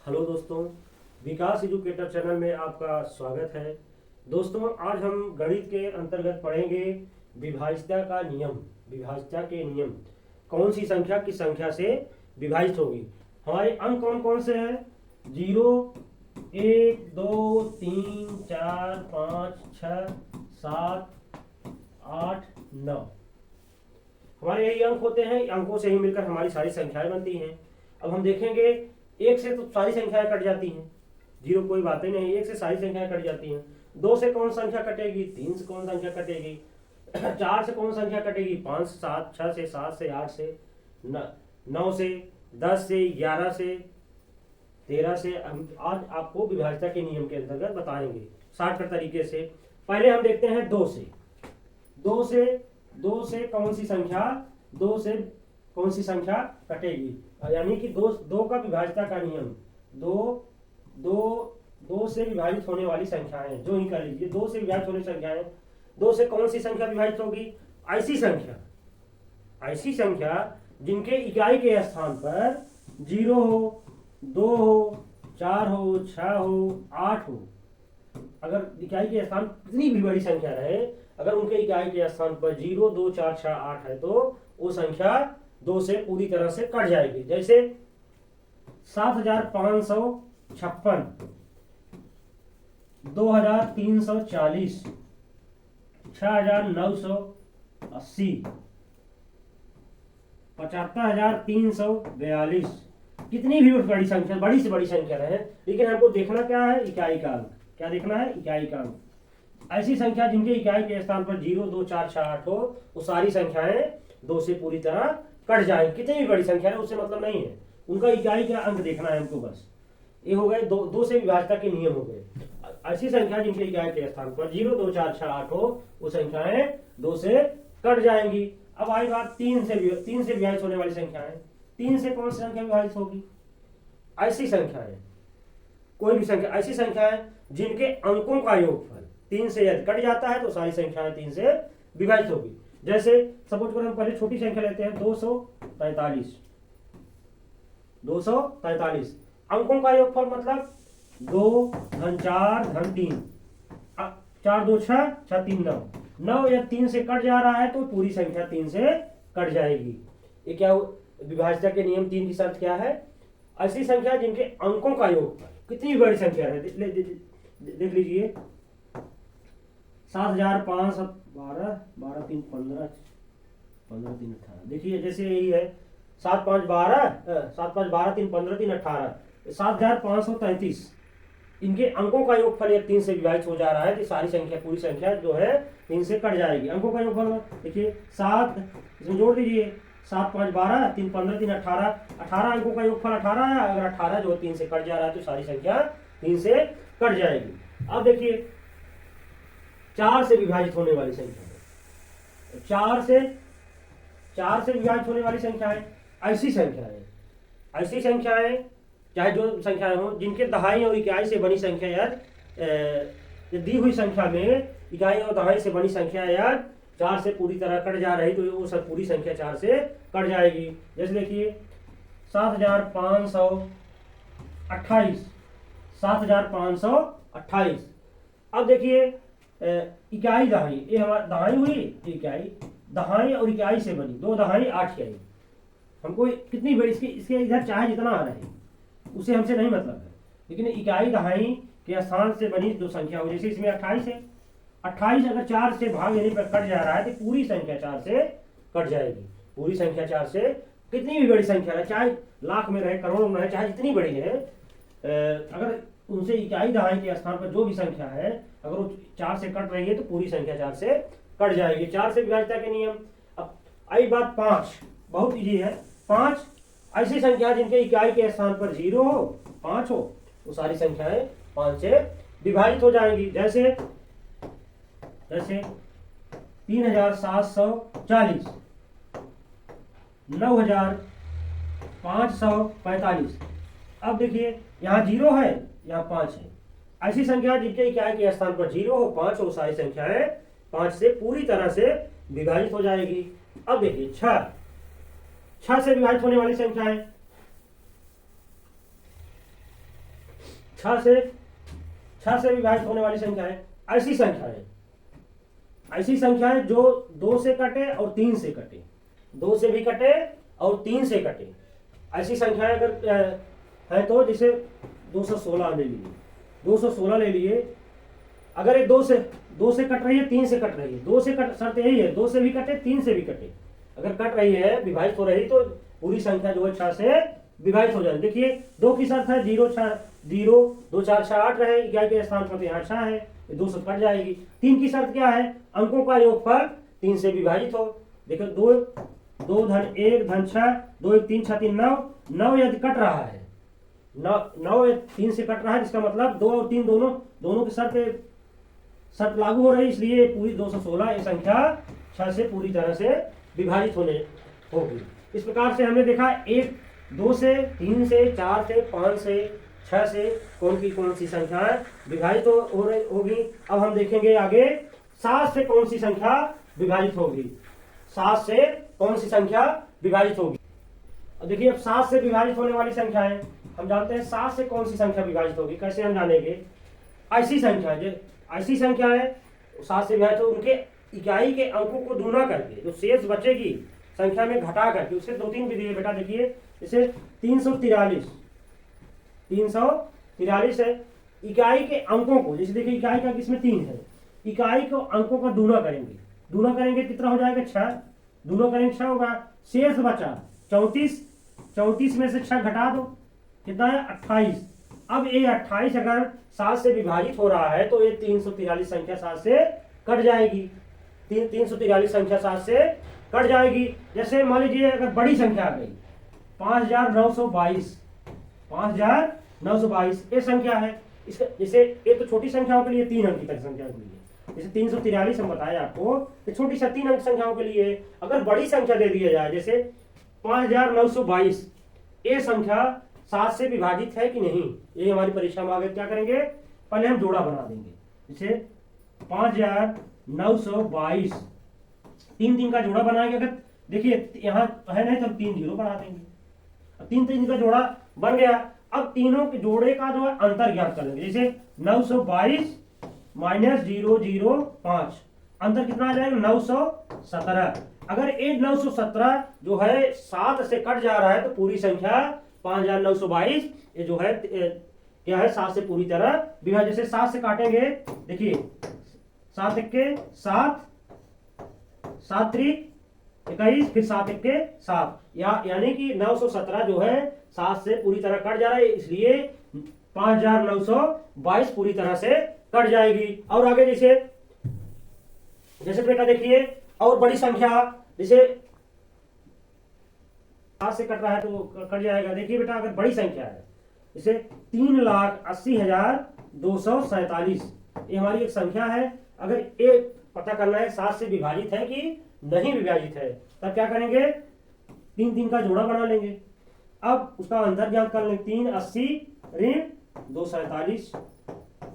Hello दोस्तों, विकास educator channel में आपका स्वागत है। दोस्तों, आज हम गणित के अंतर्गत पढ़ेंगे विभाज्यता का नियम। विभाज्यता के नियम, कौन सी संख्या किस संख्या से विभाजित होगी। हमारे अंक कौन कौन से हैं? 0, 1, 2, 3, 4, 5, 6, 7, 8, 9 हमारे यही अंक होते हैं। अंकों से ही मिलकर हमारी सारी संख्याएं बनती हैं। अब हम देखेंगे, एक से तो सारी संख्याएं कट जाती हैं, 0 कोई बात ही नहीं, एक से सारी संख्याएं कट जाती हैं। 2 से कौन संख्या कटेगी? 3 से कौन संख्या कटेगी? 4 से कौन संख्या कटेगी? 5 से 7, 6 से 7 से 8 से 9 से 10 से 11 से 13 से। हम आज आपको विभाज्यता के नियम के अंतर्गत बताएंगे शॉर्टकट तरीके से। पहले हम देखते हैं 2 से। 2 से कौन सी संख्या 2 से कौन सी संख्या कटेगी, यानी कि 2 का विभाज्यता का नियम। 2 से विभाजित होने वाली संख्याएं जो ही कर लीजिए, 2 से विभाजित होने संख्याएं। 2 से कौन सी संख्या विभाजित होगी? ऐसी संख्या जिनके इकाई के स्थान पर 0 हो, 2 हो, 4 हो, 6 हो, 8 हो। अगर इकाई के स्थान कितनी भी बड़ी संख्या रहे, अगर उनके इकाई के स्थान पर 0, 2, 4, 6, 8 है तो वो संख्या 2 से पूरी तरह से कट जाएगी। जैसे 7556, 2340, 6980, 75342। कितनी भी बड़ी संख्या, बड़ी से बड़ी संख्या रहे, लेकिन हमको देखना क्या है? इकाई का अंक। क्या देखना है? इकाई का अंक। ऐसी संख्या जिनके इकाई के स्थान पर 0, 2, 4, 6, 8 हो, वो सारी संख्याएं 2 से पूरी तरह कट जाएंगी। कितनी भी बड़ी संख्या है उससे मतलब नहीं है, उनका इकाई का अंक देखना है हमको बस। ये हो गए 2 से विभाज्यता के नियम हो गए। ऐसी संख्या जिनके इकाई के स्थान पर 0, 2, 4, 6, 8 हो, वो संख्याएं 2 से कट जाएंगी। अब आई बात 3 से विभाजित होने वाली संख्याएं। 3 से कौन सी संख्या विभाजित होगी? ऐसी संख्याएं, कोई भी संख्या, ऐसी संख्याएं जिनके अंकों का योगफल 3 से यदि कट जाता है तो सारी संख्याएं 3 से विभाजित होगी। जैसे सपोज करो, हम पहले छोटी संख्या लेते हैं 243। 243 अंकों का योगफल मतलब 2 धन 4 धन 3, 4 2 6, 6 3 9। 9 या 3 से कट जा रहा है तो पूरी संख्या 3 से कट जाएगी। ये क्या विभाज्यता के नियम 3 की शर्त क्या है? ऐसी संख्या जिनके अंकों का योगफल कितनी बड़ी संख्या है, देख लीजिए। 7512, 12 3 15, 15 3 18। देखिए जैसे यही है 7 5 12, 3 15 3 18, 7533। इनके अंकों का योगफल एक 3 से विभाजित हो जा रहा है कि सारी संख्या, पूरी संख्या जो है 3 से कट जाएगी। अंकों का योगफल देखिए 7, इसमें जोड़ दीजिए 7 5 12, 3 15 3 18। 18 अंकों का योगफल 18 है। अगर 18 जो 3 से कट जा रहा है तो सारी संख्या 3 से कट जाएगी। अब देखिए 4 से विभाजित होने वाली संख्या। 4 से विभाजित होने वाली संख्याएं, ऐसी संख्याएं चाहे जो संख्याएं हो जिनके दहाई और इकाई से बनी संख्या या दी हुई संख्या में इकाई और दहाई से बनी संख्या या 4 से पूरी तरह कट जा रही तो वो सब पूरी संख्या 4 से कट जाएगी। जैसे देखिए 7528, 7528। अब देखिए इकाई दहाई, ये हमारा दहाई हुई, इकाई दहाई और इकाई से बनी, 2 दहाई 8 इकाई। हमको कितनी बड़ी, इसके इधर चाहे जितना आ रहा है उसे हमसे नहीं मतलब है, लेकिन इकाई दहाई के स्थान से बनी जो संख्या हो, जैसे इसमें 28 है। 28 अगर 4 से भाग यानी पर कट जा रहा है तो पूरी संख्या 4 से कट जाएगी। पूरी संख्या 4 से, कितनी भी बड़ी संख्या है, चाहे लाख में रहे, करोड़ों में रहे, चाहे जितनी बड़ी है, अगर उनसे इकाई दहाई के स्थान पर जो भी संख्या है अगर वो 4 से कट रही है तो पूरी संख्या 4 से कट जाएगी। 4 से विभाज्यता के नियम। अब आई बात 5, बहुत इजी है। 5 ऐसी संख्या जिनके इकाई के स्थान पर 0 हो, 5 हो, वो सारी संख्याएं 5 से विभाजित हो जाएंगी। जैसे 3740, 9545। अब देखिए यहाँ 0 है, यहाँ 5 है। ऐसी संख्या जिनके इकाई के स्थान पर 0 हो, 5 हो, सारी संख्याएं 5 से पूरी तरह से विभाजित हो जाएगी। अब देखिए 6 से विभाजित होने वाली संख्याएं छह से विभाजित होने वाली संख्या है। ऐसी संख्या है जो 2 से कटे और 3 से कटे, 2 से भी कटे और 3 से कटे। ऐसी संख्याएं अगर है तो जैसे 216 ले लिए, 216 ले लिए। अगर ये 2 से कट रही है, 3 से कट रही है, 2 से कट, शर्त यही है 2 से भी कटे 3 से भी कटे। अगर कट रही है, विभाजित हो रही, तो पूरी संख्या जो है 6 से विभाजित हो जाए। देखिए 2 की शर्त है 0 2 4 6 8 रहे, इकाई के स्थान पर यहाँ 6 है, 2 से कट जाएगी। 3 की शर्त क्या है, अंकों का योगफल 3 से विभाजित हो। देखो 2 धन 1 धन 6, 2 1 3 6 3 9, 9 यदि कट रहा है, 9 3 से कट रहा है, इसका मतलब 2 और 3 दोनों की शर्त लागू हो रही, इसलिए पूरी 216 ये संख्या 6 से पूरी तरह से विभाजित होने होगी। इस प्रकार से हमने देखा 1 2 से 3 से 4 से 5 से 6 से कौन सी संख्याएं विभाजित हो रही होगी। अब हम देखेंगे आगे 7 से कौन सी संख्या विभाजित होगी। 7 से कौन सी संख्या विभाजित होगी। अब देखिए अब 7 से विभाजित होने वाली संख्या है, हम जानते हैं 7 से कौन सी संख्या विभाजित होगी। कैसे हम जानेंगे, ऐसी संख्या है 7 से विभाजित हो, उनके इकाई के अंकों को दूना करके जो शेष बचेगी संख्या में घटा करके, उससे 2-3 विधि है बेटा। देखिए जैसे 343 है, इकाई के अंकों को, जैसे देखिए इकाई का किसमें 3 है, इकाई को अंकों का दूना करेंगे कितना हो जाएगा 6, दूना करेंगे 6 होगा। शेष बचा 34 में से 6 घटा दो, कितना है 28। अब ये 28 अगर 7 से विभाजित हो रहा है तो ये 343 संख्या 7 से कट जाएगी। 343 संख्या 7 से कट जाएगी। जैसे मान लीजिए अगर बड़ी संख्या आ गई 5922 ये संख्या है। इसका जैसे ये तो छोटी संख्याओं के लिए 3 अंक तक संख्या के लिए, जैसे 343 हम बताए आपको, तो छोटी सा 3 अंक संख्याओं के लिए। अगर बड़ी संख्या दे दिया जाए जैसे 5922, ये संख्या 7 से विभाजित है कि नहीं, ये हमारी परीक्षा में आगे क्या करेंगे, पहले हम जोड़ा बना देंगे। जैसे 5922 3 का जोड़ा बनाएंगे। अगर देखिए यहाँ है नहीं तो 3 0 बढ़ा देंगे, 3 का जोड़ा बन गया। अब तीनों के जोड़े का जो है अंतर ज्ञात कर लेंगे। जैसे 922 माइनस 005, अंतर कितना आ जाएगा 917। अगर ये 917 जो है 7 से कट जा रहा है तो पूरी संख्या 5922 ये जो है क्या है 7 से पूरी तरह विभाजित। जैसे 7 से काटेंगे, देखिए 7 1 7, 7 3 21, फिर 7 1 7, यानी कि 917 जो है 7 से पूरी तरह कट जा रहा है, इसलिए 5922 पूरी तरह से कट जाएगी। और आगे जैसे बेटा देखिए और बड़ी संख्या, जैसे 7 से कट रहा है तो कट जाएगा। देखिए बेटा अगर बड़ी संख्या है जैसे 3,80,247, ये हमारी एक संख्या है। अगर ये पता करना है 7 से विभाजित है कि नहीं विभाजित है, तब क्या करेंगे 3 का जोड़ा बना लेंगे। अब उसका अंतर ज्ञात कर लेंगे, 380 ऋण 247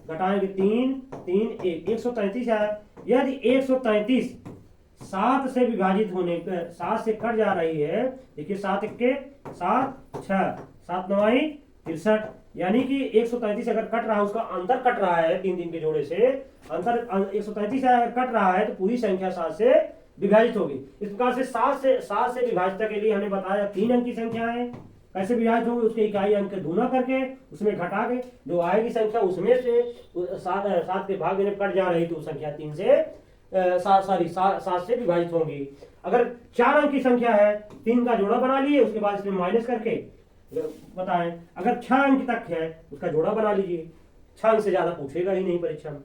घटाएंगे 3 1 133 है। यदि 133 7 से विभाजित होने पर 7 से कट जा रही है, देखिए 7 1 7 6 7 9 63, यानी कि 133 अगर कट रहा है, उसका अंतर कट रहा है 3 के जोड़े से, अंतर 133 अगर कट रहा है तो पूरी संख्या 7 से विभाजित होगी। इस प्रकार से 7 से विभाजित के लिए हमने बताया 3 अंक की संख्या है। कैसे विभाजित होगी, उसके इकाई अंक दूना करके उसमें घटा के जो आएगी संख्या उसमें से 7 के भाग में कट जा रही तो संख्या 3 से 7 से विभाजित होंगी। अगर 4 अंक की संख्या है 3 का जोड़ा बना लिए, उसके बाद इसमें माइनस करके बताएं। अगर 6 अंक तक है उसका जोड़ा बना लीजिए, 6 अंक से ज्यादा पूछेगा ही नहीं परीक्षा में।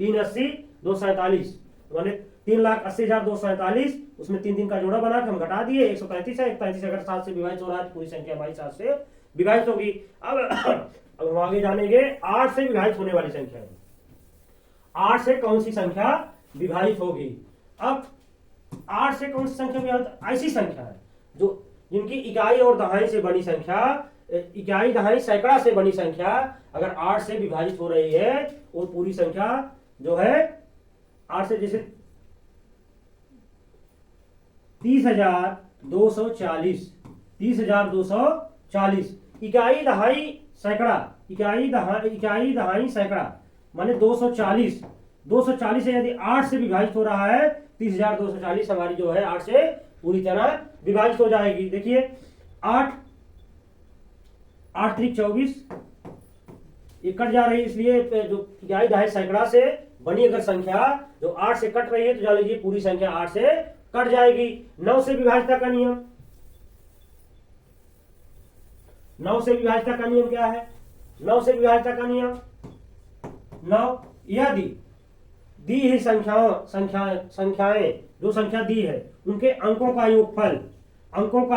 380,247 मैंने 3,80,247, उसमें 3 का जोड़ा बना के हम घटा दिए, 133 है। 133 अगर 7 से विभाजित हो रहा है पूरी संख्या हमारी 7 से विभाजित होगी। अब हम आगे जानेंगे 8 से विभाजित होने वाली संख्या। 8 से कौन सी संख्या विभाजित होगी। अब 8 से कौन सी संख्या विभाजित, ऐसी संख्या है जो जिनकी इकाई और दहाई से बनी संख्या, इकाई दहाई सैकड़ा से बनी संख्या अगर 8 से विभाजित हो रही है, वो पूरी संख्या जो है 8 से, जैसे 30,240 इकाई दहाई सैकड़ा, इकाई दहाई सैकड़ा माने 240। 240 से यदि 8 से विभाजित हो रहा है 30,240 हमारी जो है 8 से पूरी तरह विभाजित हो जाएगी। देखिए 8 8 त्रिक 24, ये कट जा रही है, इसलिए जो इकाई दहाई सैकड़ा से बनी अगर संख्या जो 8 से कट रही है तो जान लीजिए पूरी संख्या 8 से कट जाएगी। 9 से विभाजिता का नियम, 9 से विभाजिता का नियम क्या है? 9 से विभाजिता का नियम 9 यदि दी हुई संख्याएं जो संख्या दी है उनके अंकों का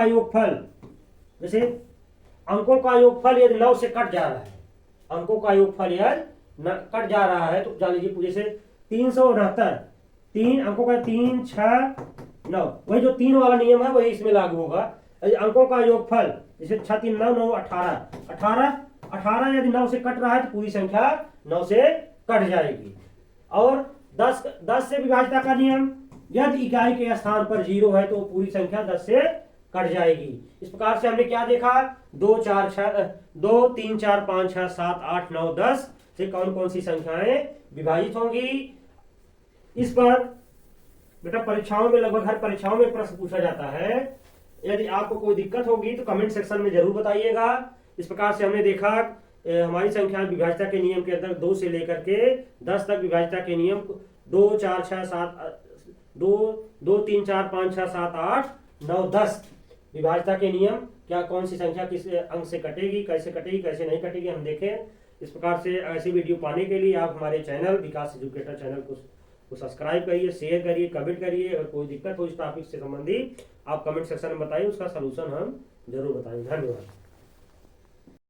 योगफल जैसे अंकों का योगफल यदि 9 से कट जा रहा है, अंकों का योगफल यदि कट जा रहा है तो जान लीजिए पूरे से 369, 3 अंकों का 3 6 9, वही जो 3 वाला नियम है वही इसमें लागू होगा। अंकों का योगफल जैसे 6 3 9 9 18 यदि 9 से कट रहा है तो पूरी संख्या 9 से कट जाएगी। और 10 से विभाजिता का नियम, यदि इकाई के स्थान पर 0 है तो पूरी संख्या 10 से कट जाएगी। इस प्रकार से हमने क्या देखा, 2 3 4 5 6 7 8 9 10 से कौन कौन सी संख्याएं विभाजित होंगी। इस पर बेटा परीक्षाओं में लगभग हर परीक्षाओं में प्रश्न पूछा जाता है। यदि आपको कोई दिक्कत होगी तो कमेंट सेक्शन में जरूर बताइएगा। इस प्रकार से हमने देखा हमारी संख्या विभाजिता के नियम के अंदर 2 से लेकर के 10 तक विभाजिता के नियम 2 4 6 7 2 3 4 5 6 7 8 9 10 विभाजिता के नियम, क्या कौन सी संख्या किस अंक से कटेगी, कैसे नहीं कटेगी हम देखें। इस प्रकार से ऐसी वीडियो पाने के लिए आप हमारे चैनल विकास एजुकेटर चैनल को सब्सक्राइब करिए, शेयर करिए, कमेंट करिए। और कोई दिक्कत हो इस टॉपिक से संबंधित आप कमेंट सेक्शन में बताइए, उसका सलूशन हम जरूर बताएंगे। धन्यवाद।